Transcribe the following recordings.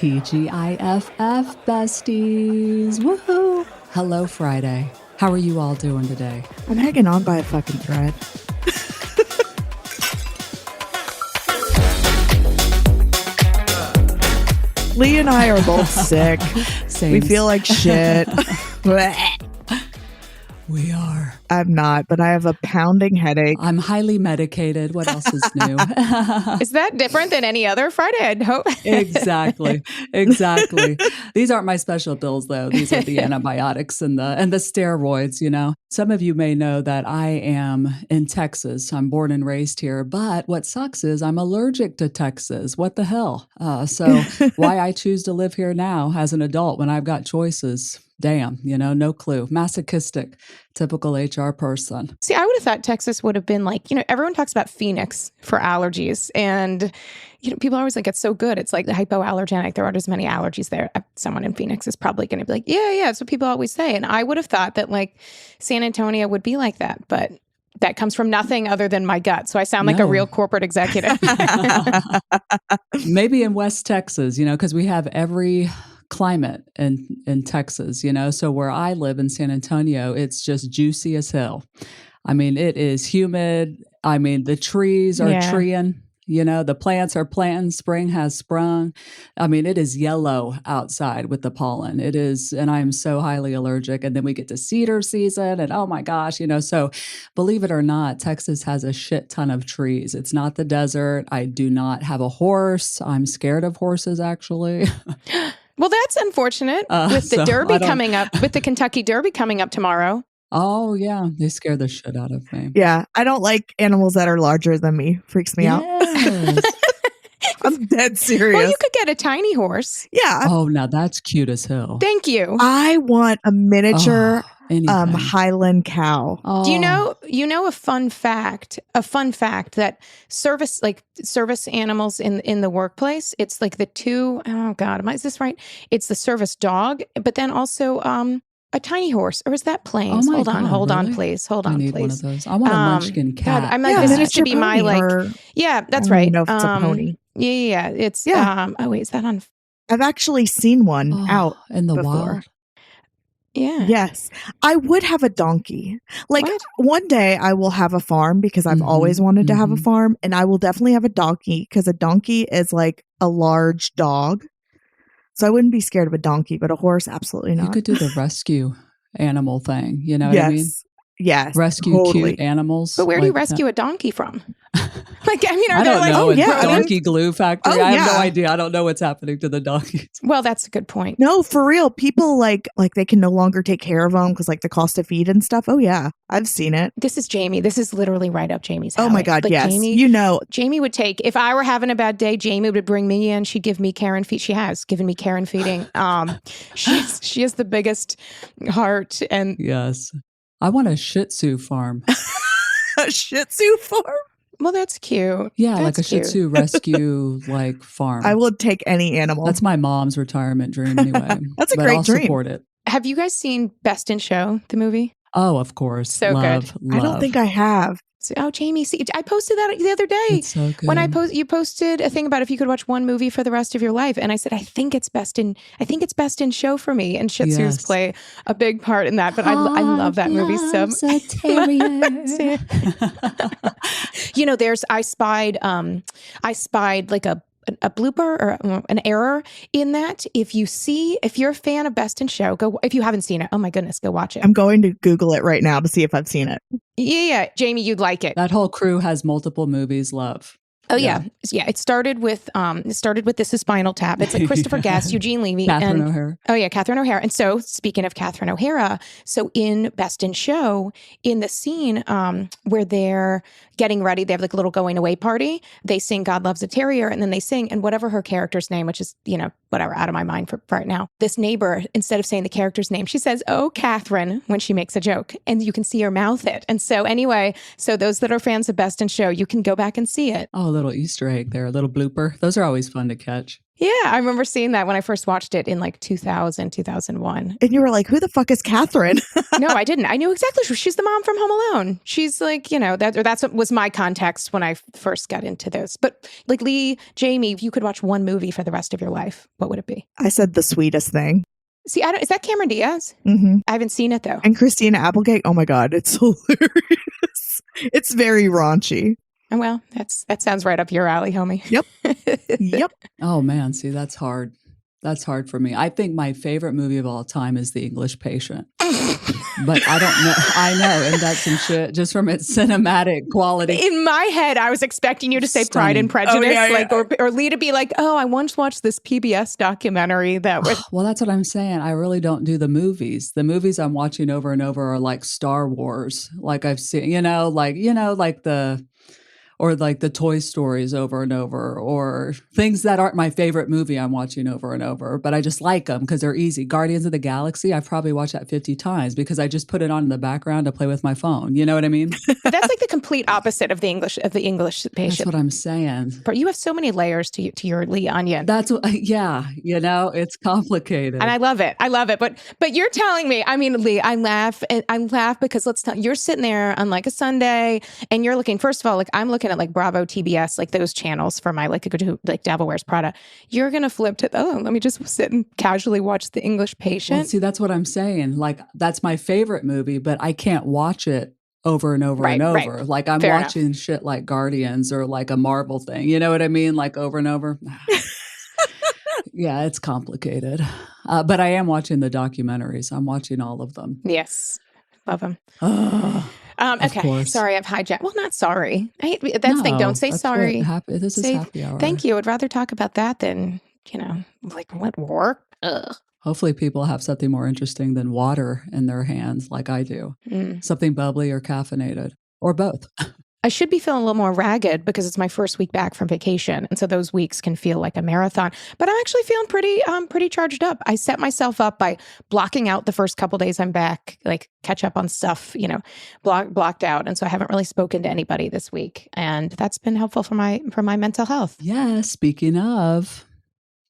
TGIFF besties. Woohoo! Hello, Friday. How are you all doing today? I'm hanging on by a fucking thread. Leigh and I are both sick. Same. We feel like shit. We are. I'm not, but I have a pounding headache. I'm highly medicated. What else is new? Is that different than any other Friday? I'd hope. Exactly. These aren't my special bills, though. These are the antibiotics and the steroids, you know. Some of you may know that I am in Texas. I'm born and raised here. But what sucks is I'm allergic to Texas. What the hell? So why I choose to live here now as an adult when I've got choices. Damn, you know, no clue. Masochistic, typical HR person. See, I would have thought Texas would have been like, you know, everyone talks about Phoenix for allergies. And, you know, people always think it's so good. It's like the hypoallergenic. There aren't as many allergies there. Someone in Phoenix is probably going to be like, yeah, that's what people always say. And I would have thought that like San Antonio would be like that. But that comes from nothing other than my gut. So I sound like a real corporate executive. Maybe in West Texas, you know, because we have every climate in Texas, you know. So where I live in San Antonio, it's just juicy as hell. I mean, it is humid. I mean, the trees are treeing, you know, the plants are planting, spring has sprung. I mean, it is yellow outside with the pollen. It is, and I am so highly allergic. And then we get to cedar season and oh my gosh, you know, so believe it or not, Texas has a shit ton of trees. It's not the desert. I do not have a horse. I'm scared of horses, actually. Well, that's unfortunate with the Derby coming up, with the Kentucky Derby coming up tomorrow. Oh, yeah. They scare the shit out of me. Yeah. I don't like animals that are larger than me. Freaks me out. I'm dead serious. Well, you could get a tiny horse. Yeah. Oh, now that's cute as hell. Thank you. I want a miniature Highland cow. Oh. Do you know a fun fact that service animals in the workplace, it's like the two, oh God, is this right? It's the service dog, but then also a tiny horse, or is that planes? Oh Hold on, really? please. Hold I on, need please. one of those. I want a munchkin cat. God, I'm like, this used to be my yeah, that's right. I don't know if it's a pony. Yeah. It's oh wait, is that on? I've actually seen one out in the before. wild. Yeah. Yes. I would have a donkey. Like What? one day I will have a farm because I've always wanted to have a farm, and I will definitely have a donkey because a donkey is like a large dog. So I wouldn't be scared of a donkey, but a horse, absolutely not. You could do the rescue animal thing. You know what I mean? Yes. Rescue totally. cute animals. But where do you rescue a donkey from? Like, I mean, I don't know. Donkey I glue factory. I have no idea. I don't know what's happening to the donkeys. Well, that's a good point. No, for real. People like they can no longer take care of them because like the cost of feed and stuff. Oh yeah, I've seen it. This is Jamie. This is literally right up Jamie's alley. Oh my God, like yes. Jamie, you know, Jamie would take, if I were having a bad day, Jamie would bring me in. She'd give me care and feed. She has given me care and feeding. She has the biggest heart. And yes, I want a Shih Tzu farm. A Shih Tzu farm. Well, that's cute. Yeah, that's like a Shih Tzu rescue like farm. I will take any animal. That's my mom's retirement dream anyway. That's a but great I'll dream. Support it. Have you guys seen Best in Show, the movie? Oh, of course. So good. I don't think I have. Oh, Jamie, see, I posted that the other day. It's so good. When you posted a thing about if you could watch one movie for the rest of your life, and I said I think it's best in Show for me, and Shih Tzus play a big part in that. But I love that movie so much. You know, I spied like a blooper or an error in that. If you're a fan of Best in Show, if you haven't seen it, oh my goodness, go watch it. I'm going to Google it right now to see if I've seen it. Yeah, Jamie, you'd like it. That whole crew has multiple movies. Love. Oh yeah. It started with This Is Spinal Tap. It's like Christopher Guest, Eugene Levy, Catherine O'Hara. Oh yeah, Catherine O'Hara. And so speaking of Catherine O'Hara, so in Best in Show, in the scene where they're getting ready, they have like a little going away party. They sing "God Loves a Terrier," and then they sing, and whatever her character's name, which is whatever, out of my mind for right now. This neighbor, instead of saying the character's name, she says, "Oh, Catherine," when she makes a joke, and you can see her mouth it. And so anyway, so those that are fans of Best in Show, you can go back and see it. Oh, little Easter egg there, a little blooper. Those are always fun to catch. Yeah, I remember seeing that when I first watched it in like 2000, 2001. And you were like, who the fuck is Catherine? No, I didn't. I knew exactly. She's the mom from Home Alone. She's like, that's what was my context when I first got into those. But like Leigh, Jamie, if you could watch one movie for the rest of your life, what would it be? I said The Sweetest Thing. See, is that Cameron Diaz? Mm-hmm. I haven't seen it though. And Christina Applegate. Oh my God, it's hilarious. It's very raunchy. Oh, well, that sounds right up your alley, homie. Yep. Yep. Oh man, see, that's hard. That's hard for me. I think my favorite movie of all time is The English Patient. But I don't know. I know, and that's some shit just from its cinematic quality. In my head, I was expecting you to say Pride and Prejudice, or Leigh to be like, "Oh, I once watched this PBS documentary that was." Well, that's what I'm saying. I really don't do the movies. The movies I'm watching over and over are like Star Wars, like I've seen, like the Toy Stories over and over, or things that aren't my favorite movie I'm watching over and over, but I just like them because they're easy. Guardians of the Galaxy, I've probably watched that 50 times because I just put it on in the background to play with my phone. You know what I mean? But that's like the complete opposite of the English Patient. That's what I'm saying. But you have so many layers to your Leigh onion. That's what, yeah, it's complicated. And I love it. But you're telling me, I mean, Leigh, I laugh because you're sitting there on like a Sunday and you're looking, first of all, like I'm looking at like Bravo, TBS, like those channels for my like Devil Wears Prada. You're going to flip to, let me just sit and casually watch The English Patient. Well, see, that's what I'm saying. Like that's my favorite movie, but I can't watch it over and over and over. Right. Like I'm watching shit like Guardians or like a Marvel thing. You know what I mean? Like over and over. Yeah, it's complicated. But I am watching the documentaries. I'm watching all of them. Yes. Love them. Okay, course. Sorry, I've hijacked. Well, not sorry. That's the thing. Don't say sorry. This is happy hour. Thank you. I'd rather talk about that than, like what work. Ugh. Hopefully people have something more interesting than water in their hands like I do. Something bubbly or caffeinated or both. I should be feeling a little more ragged because it's my first week back from vacation. And so those weeks can feel like a marathon. But I'm actually feeling pretty charged up. I set myself up by blocking out the first couple days I'm back, like catch up on stuff, blocked out. And so I haven't really spoken to anybody this week. And that's been helpful for my mental health. Yeah, speaking of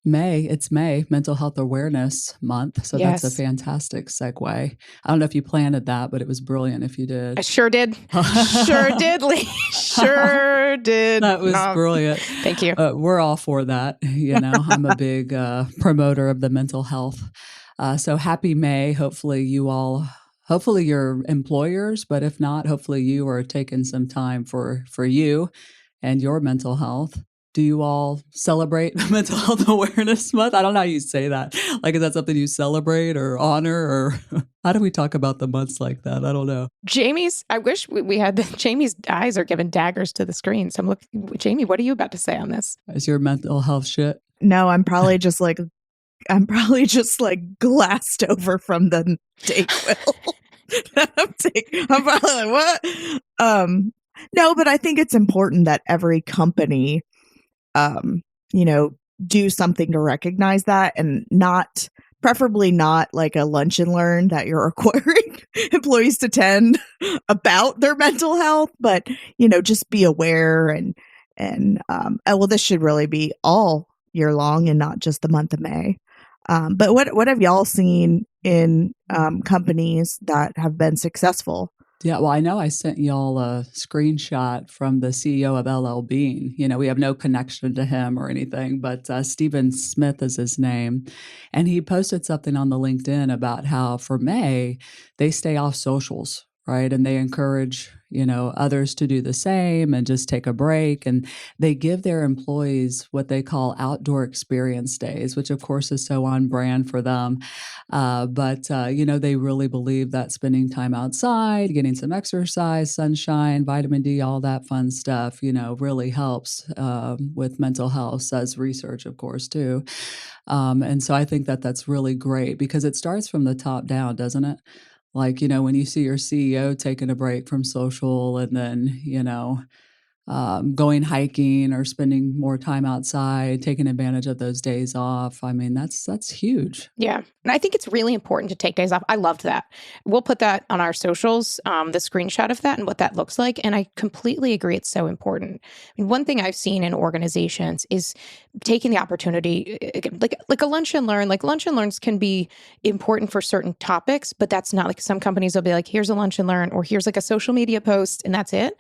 it's May, Mental Health Awareness Month. So That's a fantastic segue. I don't know if you planted that, but it was brilliant if you did. I sure did. Sure did, Leigh. Sure did. That was brilliant. Thank you. We're all for that. I'm a big promoter of the mental health. So happy May. Hopefully your employers, but if not, hopefully you are taking some time for you and your mental health. Do you all celebrate Mental Health Awareness Month? I don't know how you say that. Like, is that something you celebrate or honor, or how do we talk about the months like that? I don't know. I wish we had Jamie's eyes are giving daggers to the screen. So I'm looking, Jamie, what are you about to say on this? Is your mental health shit? No, I'm probably just like glassed over from the Dayquil. I'm probably like, what? No, but I think it's important that every company do something to recognize that, and preferably not like a lunch and learn that you're requiring employees to attend about their mental health, but just be aware and this should really be all year long and not just the month of May. But what have y'all seen in companies that have been successful? Yeah, well, I know I sent y'all a screenshot from the CEO of LL Bean. We have no connection to him or anything, but Stephen Smith is his name. And he posted something on the LinkedIn about how for May, they stay off socials, right? And they encourage, others to do the same and just take a break. And they give their employees what they call outdoor experience days, which of course is so on brand for them. But they really believe that spending time outside, getting some exercise, sunshine, vitamin D, all that fun stuff, really helps with mental health, says research, of course, too. And so I think that that's really great because it starts from the top down, doesn't it? Like, when you see your CEO taking a break from social and then, going hiking or spending more time outside, taking advantage of those days off. I mean, that's huge. Yeah. And I think it's really important to take days off. I loved that. We'll put that on our socials, the screenshot of that and what that looks like. And I completely agree. It's so important. I mean, one thing I've seen in organizations is taking the opportunity, like a lunch and learn. Like lunch and learns can be important for certain topics, but that's not like some companies will be like, here's a lunch and learn, or here's like a social media post, and that's it.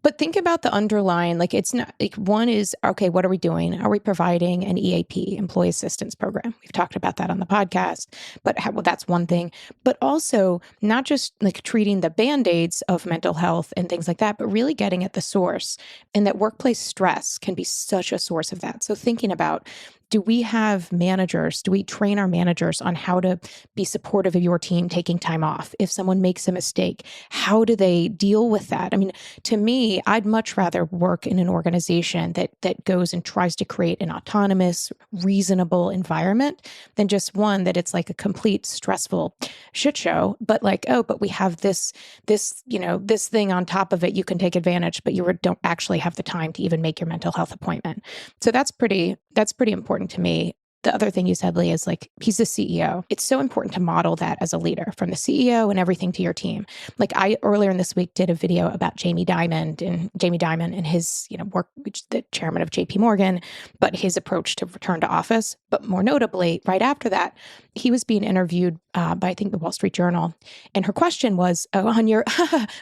But think about the underlying, like it's not like one is, okay, what are we doing? Are we providing an EAP, employee assistance program? We've talked about that on the podcast, but well, that's one thing. But also not just like treating the band-aids of mental health and things like that, but really getting at the source, and that workplace stress can be such a source of that. So thinking about, do we have managers? Do we train our managers on how to be supportive of your team taking time off? If someone makes a mistake, how do they deal with that? I mean, to me, I'd much rather work in an organization that goes and tries to create an autonomous, reasonable environment than just one that it's like a complete stressful shit show. But like, oh, but we have this thing on top of it. You can take advantage, but you don't actually have the time to even make your mental health appointment. So that's pretty important to me. The other thing you said, Leigh, is like, he's the CEO. It's so important to model that as a leader, from the CEO and everything to your team. Like I earlier in this week did a video about Jamie Dimon and his, work, which the chairman of JP Morgan, but his approach to return to office. But more notably, right after that, he was being interviewed by, I think, the Wall Street Journal. And her question was, oh, on your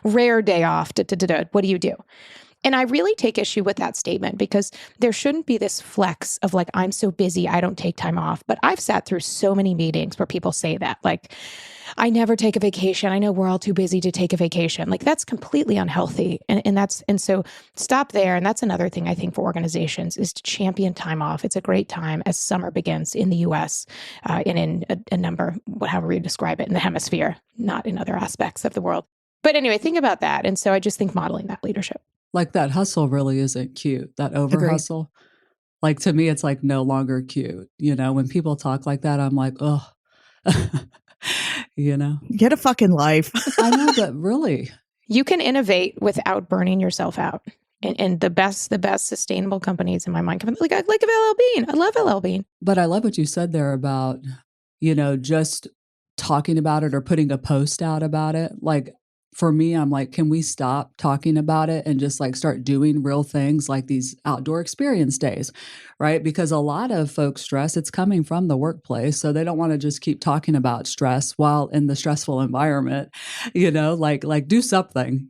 rare day off, what do you do? And I really take issue with that statement, because there shouldn't be this flex of like, I'm so busy, I don't take time off. But I've sat through so many meetings where people say that, like, I never take a vacation. I know we're all too busy to take a vacation. Like, that's completely unhealthy. And so stop there. And that's another thing I think for organizations is to champion time off. It's a great time as summer begins in the US and in a number, however you describe it, in the hemisphere, not in other aspects of the world. But anyway, think about that. And so I just think modeling that leadership. Like that hustle really isn't cute, that over hustle. Like to me, it's like no longer cute. When people talk like that, I'm like, oh, Get a fucking life. I know, but really. You can innovate without burning yourself out. And the best sustainable companies in my mind, like LL Bean. I love LL Bean. But I love what you said there about, just talking about it or putting a post out about it. Like, for me, I'm like, can we stop talking about it and just like start doing real things like these outdoor experience days, right? Because a lot of folks' stress, it's coming from the workplace. So they don't want to just keep talking about stress while in the stressful environment, like do something,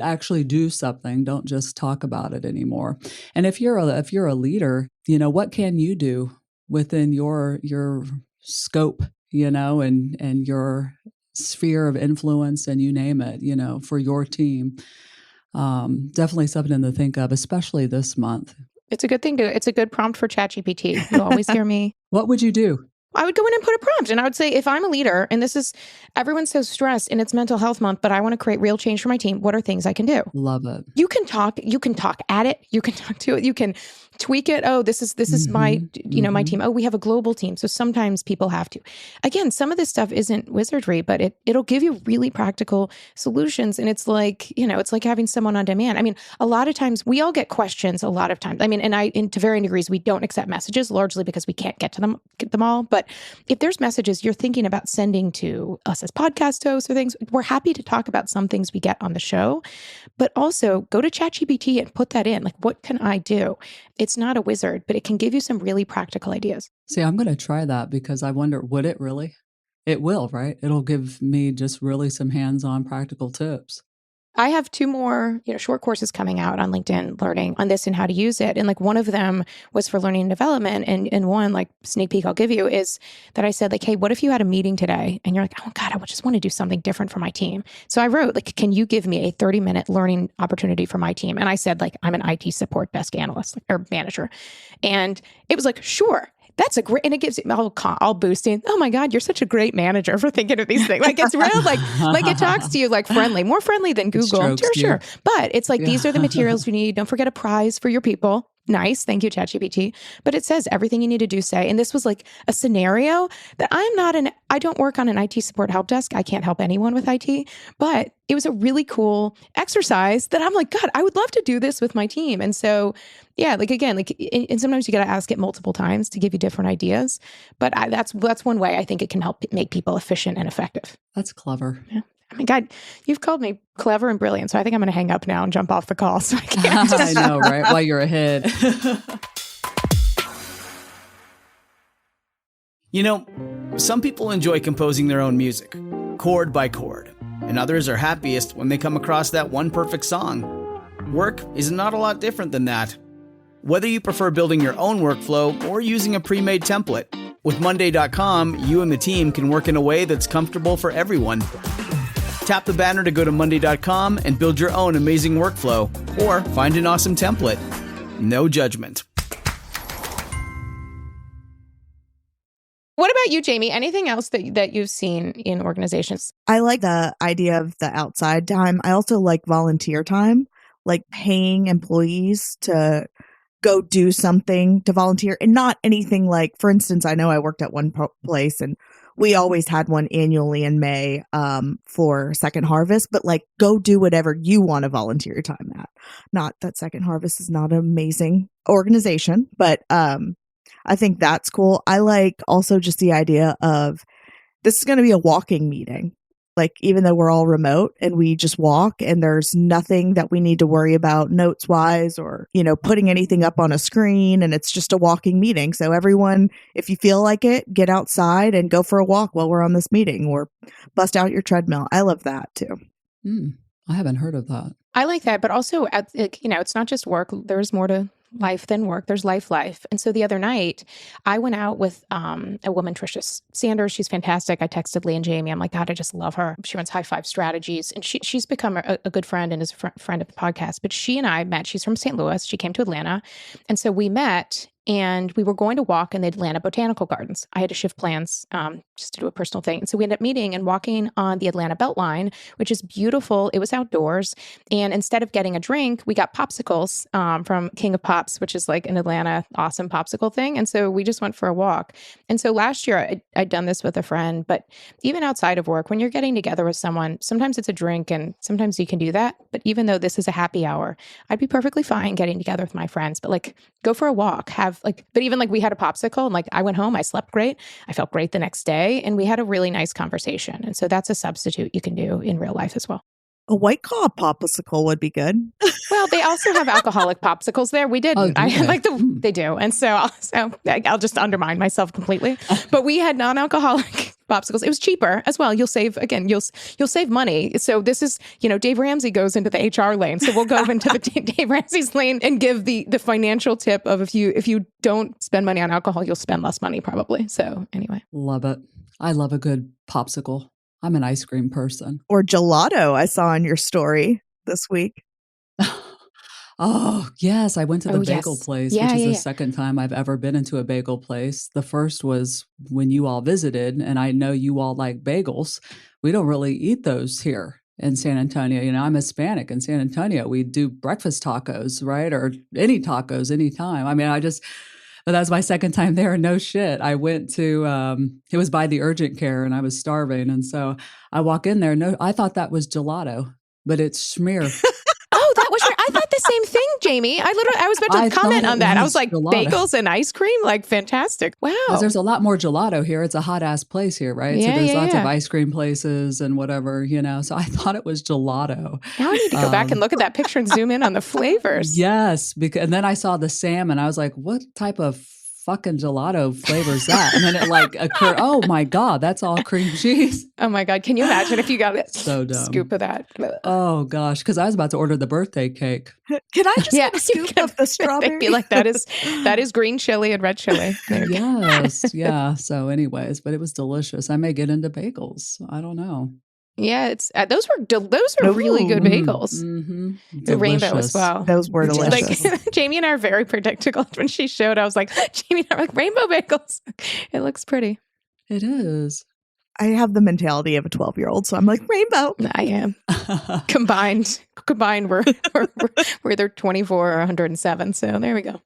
actually do something. Don't just talk about it anymore. And if you're a leader, what can you do within your scope, and your sphere of influence, and you name it, for your team. Definitely something to think of, especially this month. It's a good thing it's a good prompt for ChatGPT. You always hear me. What would you do? I would go in and put a prompt, and I would say, if I'm a leader and everyone's so stressed and it's mental health month, but I want to create real change for my team, what are things I can do? Love it. You can talk at it. You can talk to it. You can tweak it. Oh, this is my, my team. Oh, we have a global team. So sometimes people have to. Again, some of this stuff isn't wizardry, but it'll give you really practical solutions. And it's like, it's like having someone on demand. I mean, a lot of times we all get questions a lot of times. I mean, and to varying degrees, we don't accept messages largely because we can't get them all. But if there's messages you're thinking about sending to us as podcast hosts or things, we're happy to talk about some things we get on the show, but also go to ChatGPT and put that in. Like, what can I do? It's not a wizard, but it can give you some really practical ideas. See, I'm going to try that, because I wonder, would it really? It will, right? It'll give me just really some hands-on practical tips. I have 2 more, short courses coming out on LinkedIn learning on this and how to use it. And like one of them was for learning and development. And one, like, sneak peek I'll give you is that I said, like, hey, what if you had a meeting today and you're like, oh God, I just want to do something different for my team. So I wrote, like, can you give me a 30-minute learning opportunity for my team? And I said, like, I'm an IT support desk analyst or manager. And it was like, sure. That's a great, and it gives all boosting. Oh my God, you're such a great manager for thinking of these things. Like, it's real, like it talks to you like friendly, more friendly than Google. Sure. But it's like, these are the materials you need. Don't forget a prize for your people. nice. Thank you, ChatGPT. But it says everything you need to do, say. And this was like a scenario that I don't work on an IT support help desk. I can't help anyone with IT, but it was a really cool exercise that I'm like, God, I would love to do this with my team. And so, yeah, like again, like, and sometimes you got to ask it multiple times to give you different ideas. But that's one way I think it can help make people efficient and effective. That's clever. Yeah. Oh my God, you've called me clever and brilliant. So I think I'm going to hang up now and jump off the call. So I can't. I know, right? While you're ahead. You know, some people enjoy composing their own music, chord by chord, and others are happiest when they come across that one perfect song. Work is not a lot different than that. Whether you prefer building your own workflow or using a pre-made template, with Monday.com, you and the team can work in a way that's comfortable for everyone. Tap the banner to go to Monday.com and build your own amazing workflow, or find an awesome template. No judgment. What about you, Jamie? Anything else that you've seen in organizations? I like the idea of the outside time. I also like volunteer time, like paying employees to go do something to volunteer, and not anything like, for instance, I know I worked at one place and we always had one annually in May for Second Harvest, but like go do whatever you want to volunteer your time at. Not that Second Harvest is not an amazing organization, but I think that's cool. I like also just the idea of this is going to be a walking meeting. Like, even though we're all remote and we just walk and there's nothing that we need to worry about notes wise or, putting anything up on a screen, and it's just a walking meeting. So everyone, if you feel like it, get outside and go for a walk while we're on this meeting, or bust out your treadmill. I love that too. I haven't heard of that. I like that, but also, it's not just work. There's more to life than work. There's life. And so the other night, I went out with a woman, Trisha Sanders. She's fantastic. I texted Leigh and Jamie. I'm like, God, I just love her. She runs High Five Strategies, and she's become a good friend and is a friend of the podcast. But she and I met. She's from St. Louis. She came to Atlanta, and so we met. And we were going to walk in the Atlanta Botanical Gardens. I had to shift plans just to do a personal thing. And so we ended up meeting and walking on the Atlanta Beltline, which is beautiful. It was outdoors. And instead of getting a drink, we got popsicles from King of Pops, which is like an Atlanta awesome popsicle thing. And so we just went for a walk. And so last year, I'd done this with a friend. But even outside of work, when you're getting together with someone, sometimes it's a drink and sometimes you can do that. But even though this is a happy hour, I'd be perfectly fine getting together with my friends. But like, go for a walk, but even like we had a popsicle, and like I went home, I slept great. I felt great the next day, and we had a really nice conversation. And so that's a substitute you can do in real life as well. A White Claw popsicle would be good. Well, they also have alcoholic popsicles there. We didn't. They do. And so I'll just undermine myself completely. But we had non-alcoholic popsicles. It was cheaper as well. You'll save money. So this is, Dave Ramsey goes into the HR lane. So we'll go into the Dave Ramsey's lane and give the financial tip of if you don't spend money on alcohol, you'll spend less money probably. So anyway. Love it. I love a good popsicle. I'm an ice cream person. Or gelato, I saw in your story this week. Oh, yes. I went to the bagel place, which is the second time I've ever been into a bagel place. The first was when you all visited, and I know you all like bagels. We don't really eat those here in San Antonio. I'm Hispanic in San Antonio. We do breakfast tacos, right? Or any tacos anytime. I mean, but that was my second time there. No shit. I went to, it was by the urgent care and I was starving. And so I walk in there. No, I thought that was gelato, but it's schmear. Oh, that was I thought the same thing, Jamie. I was about to comment on that. I was like, gelato. Bagels and ice cream? Like, fantastic. Wow. Because there's a lot more gelato here. It's a hot ass place here, right? Yeah, so there's lots of ice cream places and whatever, So I thought it was gelato. Now I need to go back and look at that picture and zoom in on the flavors. Yes. And then I saw the salmon. I was like, what type of fucking gelato flavor is that? And then it occurred, oh my God, that's all cream cheese. Oh my God. Can you imagine if you got a so dumb scoop of that? Oh gosh. Because I was about to order the birthday cake. Can I just get a scoop of the strawberry? Be like, that is green chili and red chili. Yes. Yeah. So anyways, but it was delicious. I may get into bagels. I don't know. Yeah, it's those are really good bagels. Mm-hmm. The rainbow as well. Those were delicious. Like, Jamie and I are very predictable. When she showed, I was like, Jamie and I are like, rainbow bagels. It looks pretty. It is. I have the mentality of a 12-year-old, so I'm like, rainbow. I am. Combined, we're either 24 or 107. So there we go.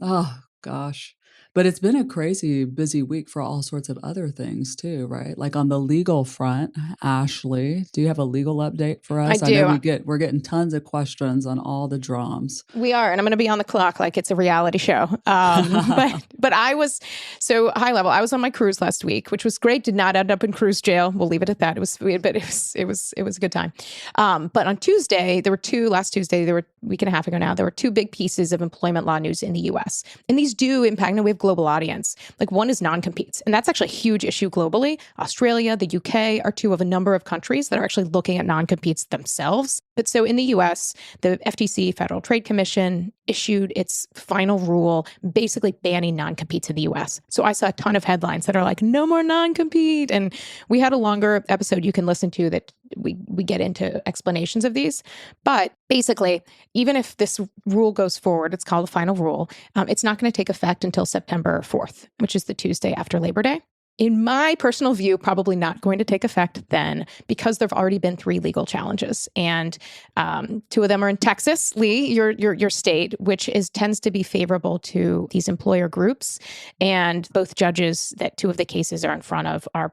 Oh, gosh. But it's been a crazy busy week for all sorts of other things too, right? Like on the legal front, Ashley, do you have a legal update for I us? I know do. we're getting tons of questions on all the drums. We are, and I'm going to be on the clock like it's a reality show. But I was so high level. I was on my cruise last week, which was great. Did not end up in cruise jail. We'll leave it at that. It was weird, but it was a good time. But on Tuesday, last Tuesday, there were a week and a half ago now, there were two big pieces of employment law news in the U.S. And these do impact. Now we have global audience. Like one is non-competes, and that's actually a huge issue globally. Australia, the UK are two of a number of countries that are actually looking at non-competes themselves. But so in the U.S., the FTC, Federal Trade Commission, issued its final rule basically banning non-competes in the U.S. So I saw a ton of headlines that are like, no more non-compete. And we had a longer episode you can listen to that we get into explanations of these. But basically, even if this rule goes forward, it's called a final rule, it's not going to take effect until September 4th, which is the Tuesday after Labor Day. In my personal view, probably not going to take effect then because there have already been 3 legal challenges. And 2 of them are in Texas, Leigh, your state, which tends to be favorable to these employer groups. And both judges that 2 of the cases are in front of are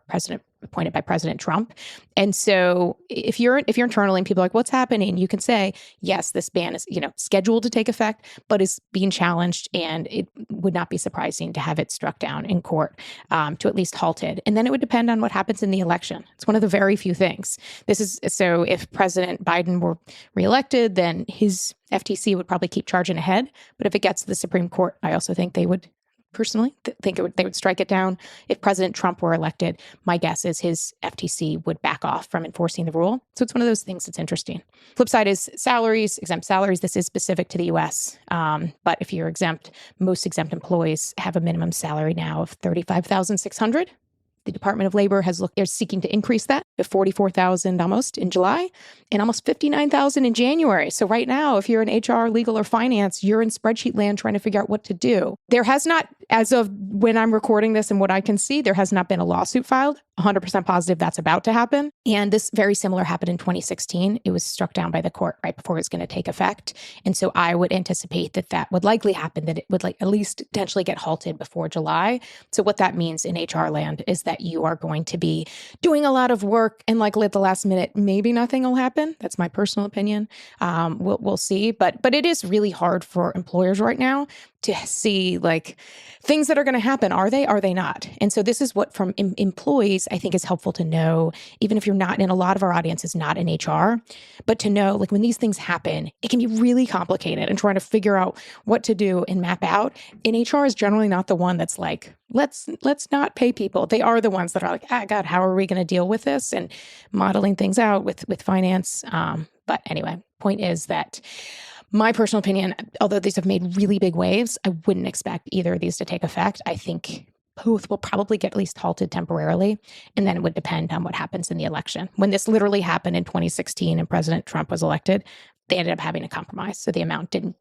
appointed by President Trump. And so if you're internally and people are like, what's happening? You can say, yes, this ban is, scheduled to take effect, but is being challenged. And it would not be surprising to have it struck down in court, to at least halted. And then it would depend on what happens in the election. It's one of the very few things. So if President Biden were reelected, then his FTC would probably keep charging ahead. But if it gets to the Supreme Court, I also think they would personally think they would strike it down. If President Trump were elected, my guess is his FTC would back off from enforcing the rule. So it's one of those things that's interesting. Flip side is exempt salaries. This is specific to the U.S. But if you're exempt, most exempt employees have a minimum salary now of $35,600. The Department of Labor is seeking to increase that to $44,000 almost in July and almost $59,000 in January. So right now, if you're in HR, legal, or finance, you're in spreadsheet land trying to figure out what to do. There has not, as of when I'm recording this and what I can see, there has not been a lawsuit filed. 100% positive that's about to happen. And this very similar happened in 2016. It was struck down by the court right before it was going to take effect. And so I would anticipate that would likely happen, that it would at least potentially get halted before July. So what that means in HR land is that you are going to be doing a lot of work and at the last minute, maybe nothing will happen. That's my personal opinion. We'll see. But it is really hard for employers right now to see things that are going to happen. Are they not? And so this is what from employees, I think is helpful to know, even if you're not in a lot of our audience is not in HR, but to know when these things happen, it can be really complicated and trying to figure out what to do and map out. And HR is generally not the one that's let's not pay people. They are the ones that are God, how are we going to deal with this? And modeling things out with finance. But anyway, point is that my personal opinion, although these have made really big waves, I wouldn't expect either of these to take effect. I think both will probably get at least halted temporarily. And then it would depend on what happens in the election. When this literally happened in 2016 and President Trump was elected, they ended up having a compromise. So the amount didn't,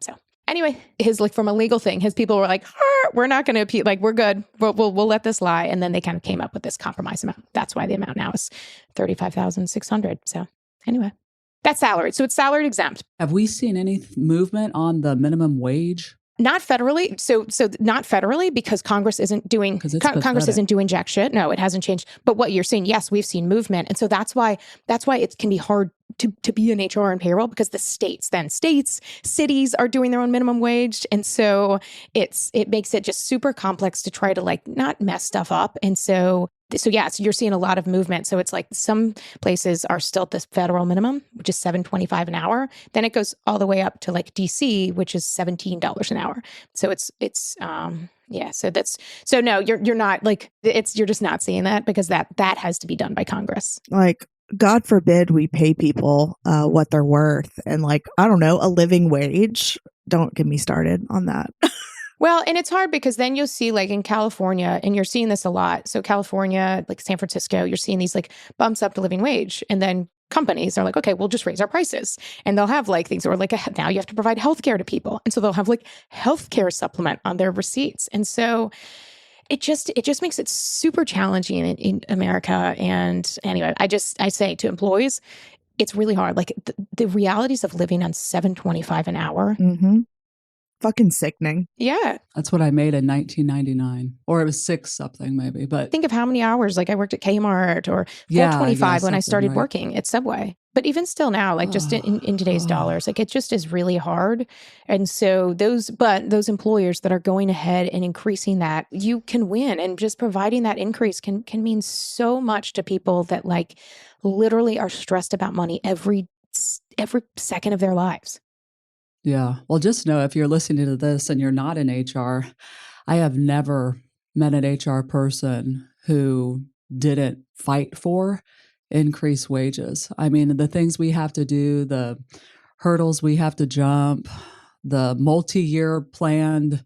so. Anyway, from a legal thing, his people were we're not going to appeal. We're good. We'll let this lie. And then they kind of came up with this compromise amount. That's why the amount now is $35,600. So anyway, that's salaried. So it's salaried exempt. Have we seen any movement on the minimum wage? Not federally. So not federally because Congress isn't doing jack shit. No, it hasn't changed. But what you're saying, yes, we've seen movement. And so that's why it can be hard to be in HR and payroll because the cities are doing their own minimum wage. And so it makes it just super complex to try to not mess stuff up. And so you're seeing a lot of movement. So it's some places are still at this federal minimum, which is $7.25 an hour. Then it goes all the way up to DC, which is $17 an hour. So no, you're not you're just not seeing that because that has to be done by Congress. God forbid we pay people what they're worth and I don't know, a living wage. Don't get me started on that. Well, and it's hard because then you'll see in California, and you're seeing this a lot. So California, San Francisco, you're seeing these bumps up to living wage. And then companies are okay, we'll just raise our prices. And they'll have things or now you have to provide healthcare to people. And so they'll have healthcare supplement on their receipts. And so it just makes it super challenging in America. And anyway, I say to employees, it's really hard. The realities of living on $7.25 an hour. Mm-hmm. fucking sickening. Yeah. That's what I made in 1999, or it was 6 something maybe. But Think of how many hours, like I worked at Kmart or 425 when I started working at Subway. But even still now, like just in today's dollars, like it just is really hard. And so those employers that are going ahead and increasing that, you can win. And just providing that increase can mean so much to people that like literally are stressed about money every second of their lives. Yeah. Well, just know if you're listening to this and you're not in HR, I have never met an HR person who didn't fight for increased wages. I mean, the things we have to do, the hurdles we have to jump, the multi-year plans,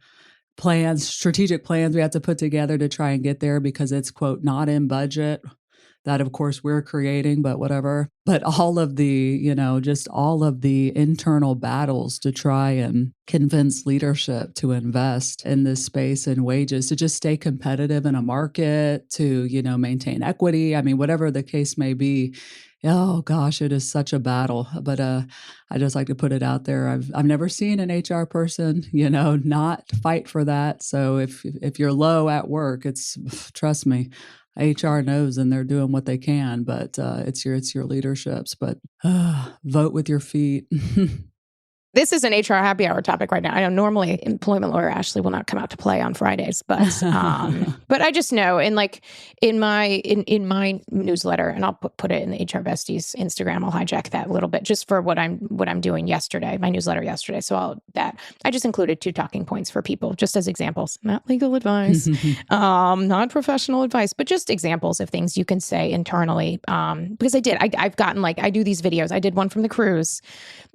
strategic plans we have to put together to try and get there because it's, quote, not in budget. That, of course, we're creating, but whatever. But all of the, just all of the internal battles to try and convince leadership to invest in this space and wages, to just stay competitive in a market, to, maintain equity. I mean, whatever the case may be. Oh gosh, it is such a battle. But I just like to put it out there. I've never seen an HR person, not fight for that. So if you're low at work, trust me, HR knows and they're doing what they can, but it's your leaderships. But vote with your feet. This is an HR happy hour topic right now. I know normally employment lawyer Ashley will not come out to play on Fridays, but but I just know, and like in my newsletter, and I'll put it in the HR Besties Instagram. I'll hijack that a little bit just for what I'm doing yesterday, my newsletter yesterday. So I just included 2 talking points for people just as examples, not legal advice, not professional advice, but just examples of things you can say internally. Because I've gotten I do these videos. I did one from the cruise.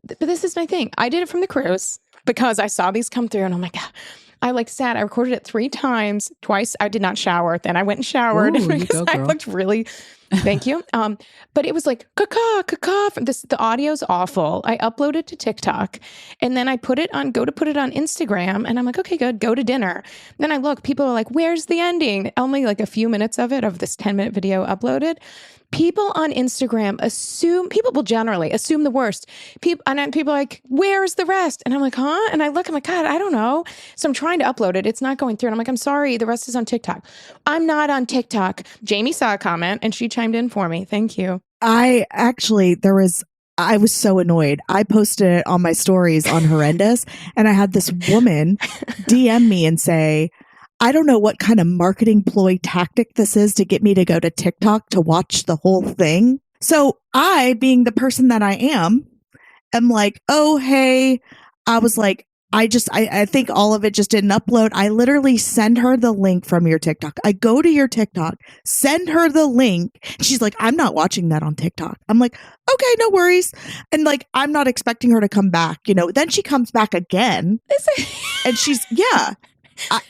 But this is my thing. I did it from the cruise because I saw these come through and I'm like, I I recorded it 3 times. Twice I did not shower. Then I went and showered because I looked really, thank you. But it was like, caca. The audio's awful. I uploaded to TikTok and then I put it on Instagram and I'm like, okay, good. Go to dinner. Then I look, people are like, where's the ending? Only like a few minutes of this 10-minute video uploaded. People on Instagram people will generally assume the worst. People are like, where's the rest? And I'm like, huh? And I look, I'm like, God, I don't know. So I'm trying to upload it. It's not going through. And I'm like, I'm sorry. The rest is on TikTok. I'm not on TikTok. Jamie saw a comment and she chimed in for me. Thank you. I was so annoyed. I posted it on my stories on Horrendous and I had this woman DM me and say, I don't know what kind of marketing ploy tactic this is to get me to go to TikTok to watch the whole thing. So I, being the person that I am like, oh, hey, I was like, I think all of it just didn't upload. I literally send her the link from your TikTok. I go to your TikTok, send her the link. She's like, I'm not watching that on TikTok. I'm like, okay, no worries. And like, I'm not expecting her to come back, Then she comes back again and she's, yeah.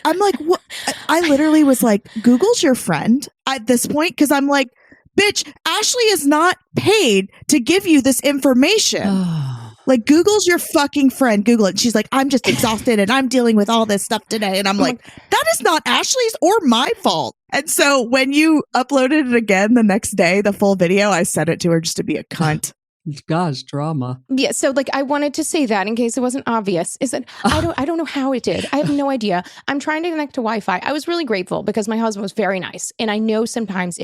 I'm like, what? I literally was like, Google's your friend at this point. Cause I'm like, bitch, Ashley is not paid to give you this information. Like Google's your fucking friend. Google it. And she's like, I'm just exhausted and I'm dealing with all this stuff today. And I'm like, that is not Ashley's or my fault. And so when you uploaded it again the next day, the full video, I sent it to her just to be a cunt. Gosh, drama. Yeah, so I wanted to say that in case it wasn't obvious. Is that I don't know how it did. I have no idea. I'm trying to connect to Wi-Fi. I was really grateful because my husband was very nice. And I know sometimes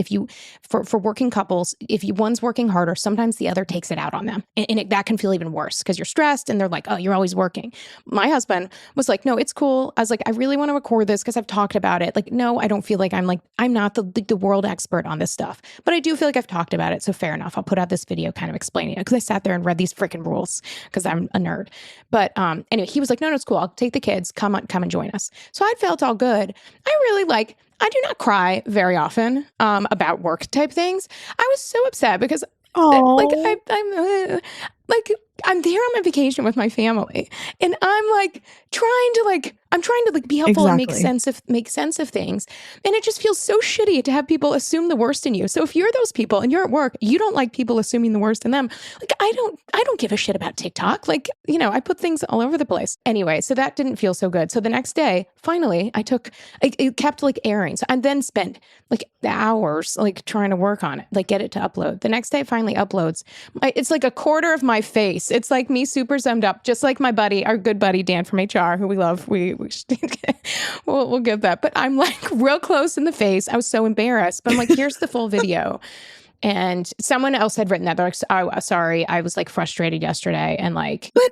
for working couples, if one's working harder, sometimes the other takes it out on them. And that can feel even worse because you're stressed and they're like, oh, you're always working. My husband was like, no, it's cool. I was like, I really want to record this because I've talked about it. Like, no, I don't feel like I'm not the world expert on this stuff. But I do feel like I've talked about it. So fair enough. I'll put out this video kind of explaining it because I sat there and read these freaking rules because I'm a nerd. But anyway, he was like, no, it's cool. I'll take the kids. Come and join us. So I felt all good. I do not cry very often about work type things. I was so upset because I'm there on my vacation with my family and I'm trying to be helpful and make sense of things. And it just feels so shitty to have people assume the worst in you. So if you're those people and you're at work, you don't like people assuming the worst in them. I don't give a shit about TikTok. I put things all over the place. Anyway, so that didn't feel so good. So the next day, finally, it kept airing. So I then spent hours trying to work on it, get it to upload. The next day it finally uploads. It's a quarter of my face It's like me super summed up, just like my buddy, our good buddy, Dan from HR, who we love. We should, we'll get that. But I'm like real close in the face. I was so embarrassed. But I'm like, here's the full video. And someone else had written that. They're like, oh, sorry. I was like frustrated yesterday. And like, but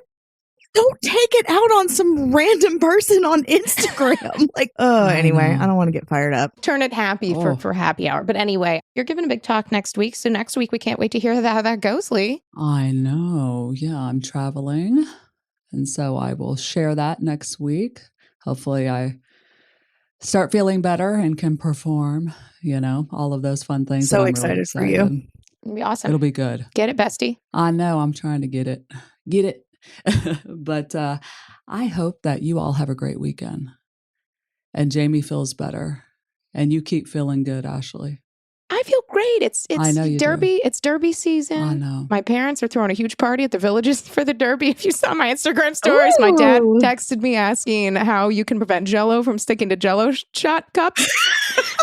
don't take it out on some random person on Instagram. Like, anyway, I don't want to get fired up. Turn it happy for happy hour. But anyway, you're giving a big talk next week. So next week, we can't wait to hear how that goes, Leigh. I know. Yeah, I'm traveling. And so I will share that next week. Hopefully I start feeling better and can perform, all of those fun things. So excited for you. It'll be awesome. It'll be good. Get it, Bestie. I know. I'm trying to get it. But I hope that you all have a great weekend and Jamie feels better and you keep feeling good, Ashley. I feel great. It's I know you Derby. do. It's Derby season. I know. My parents are throwing a huge party at the Villages for the Derby. If you saw my Instagram stories, my dad texted me asking how you can prevent Jell-O from sticking to Jell-O shot cups.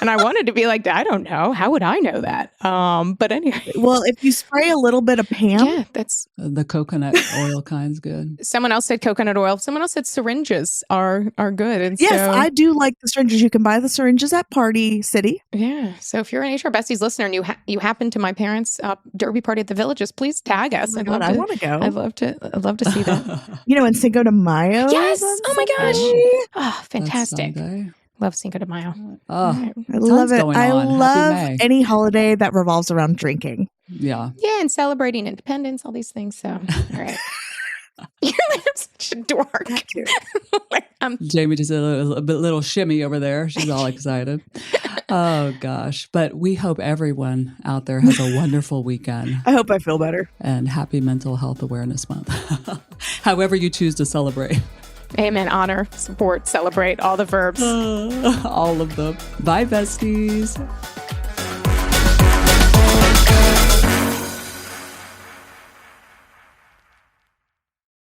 And I wanted to be like, I don't know. How would I know that? But anyway. Well, if you spray a little bit of Pam. Yeah, that's... The coconut oil kind's good. Someone else said coconut oil. Someone else said syringes are good. And yes, so, I do like the syringes. You can buy the syringes at Party City. Yeah. So if you're an HR Besties listener and you happen to my parents' Derby party at the Villages, please tag us. Oh God, I want to go. I'd love to see that. In Cinco de Mayo. Yes. Oh my gosh. Oh, fantastic. Love Cinco de Mayo. Oh, I love it. I love May. any holiday that revolves around drinking. Yeah. Yeah, and celebrating independence, all these things. So, all right. You're like, I'm such a dork. Jamie just did a little shimmy over there. She's all excited. Oh, gosh. But we hope everyone out there has a wonderful weekend. I hope I feel better. And happy Mental Health Awareness Month. However you choose to celebrate. Amen. Honor, support, celebrate, all the verbs. All of them. Bye, besties.